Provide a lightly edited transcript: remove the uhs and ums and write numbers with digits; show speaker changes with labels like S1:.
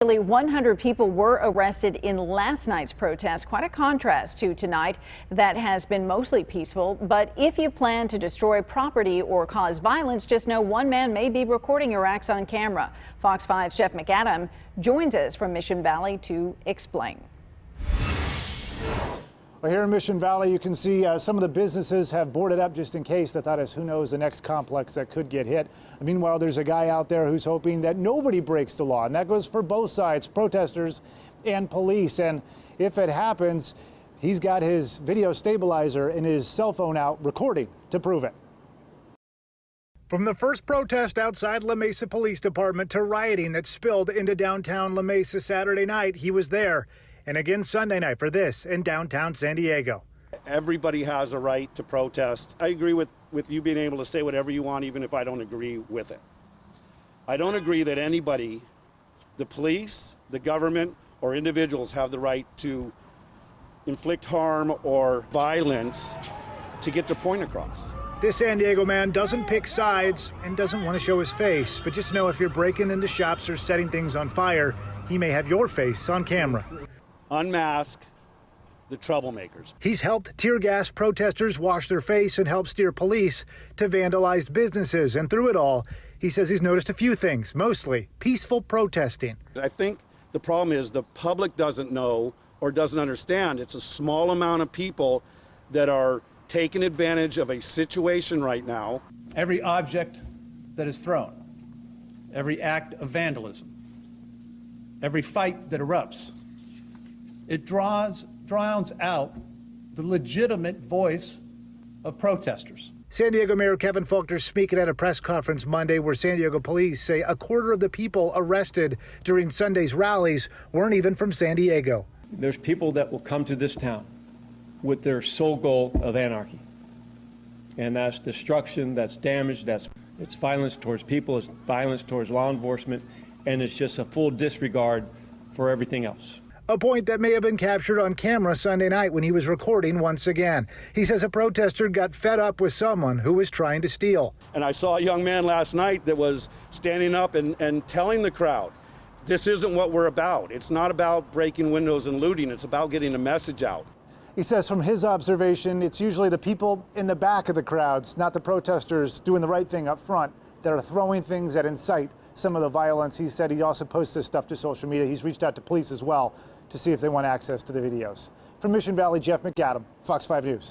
S1: Nearly 100 people were arrested in last night's protest, quite a contrast to tonight that has been mostly peaceful. But if you plan to destroy property or cause violence, just know one man may be recording your acts on camera. Fox 5's Jeff McAdam joins us from Mission Valley to explain.
S2: Well, here in Mission Valley, you can see some of the businesses have boarded up just in case. The thought is, who knows, the next complex that could get hit. Meanwhile, there's a guy out there who's hoping that nobody breaks the law, and that goes for both sides, protesters and police. And if it happens, he's got his video stabilizer and his cell phone out recording to prove it. From the first protest outside La Mesa Police Department to rioting that spilled into downtown La Mesa Saturday night, he was there. And again Sunday night for this in downtown San Diego.
S3: Everybody has a right to protest. I agree with you being able to say whatever you want, even if I don't agree with it. I don't agree that anybody, the police, the government, or individuals have the right to inflict harm or violence to get their point across.
S2: This San Diego man doesn't pick sides and doesn't want to show his face, but just know if you're breaking into shops or setting things on fire, he may have your face on camera.
S3: Unmask the troublemakers.
S2: He's helped tear gas protesters wash their face and help steer police to vandalized businesses. And through it all, he says he's noticed a few things, mostly peaceful protesting.
S3: I think the problem is the public doesn't know or doesn't understand. It's a small amount of people that are taking advantage of a situation right now.
S4: Every object that is thrown, every act of vandalism, every fight that erupts, it drowns out the legitimate voice of protesters.
S2: San Diego Mayor Kevin Faulconer speaking at a press conference Monday where San Diego police say a quarter of the people arrested during Sunday's rallies weren't even from San Diego.
S5: There's people that will come to this town with their sole goal of anarchy. And that's destruction, that's damage, it's violence towards people, it's violence towards law enforcement, and it's just a full disregard for everything else.
S2: A point that may have been captured on camera Sunday night when he was recording once again. He says a protester got fed up with someone who was trying to steal.
S3: And I saw a young man last night that was standing up and telling the crowd, this isn't what we're about. It's not about breaking windows and looting. It's about getting a message out.
S2: He says from his observation, it's usually the people in the back of the crowds, not the protesters doing the right thing up front, that are throwing things that incite some of the violence. He said he also posts this stuff to social media. He's reached out to police as well to see if they want access to the videos. From Mission Valley, Jeff McAdam, Fox 5 News.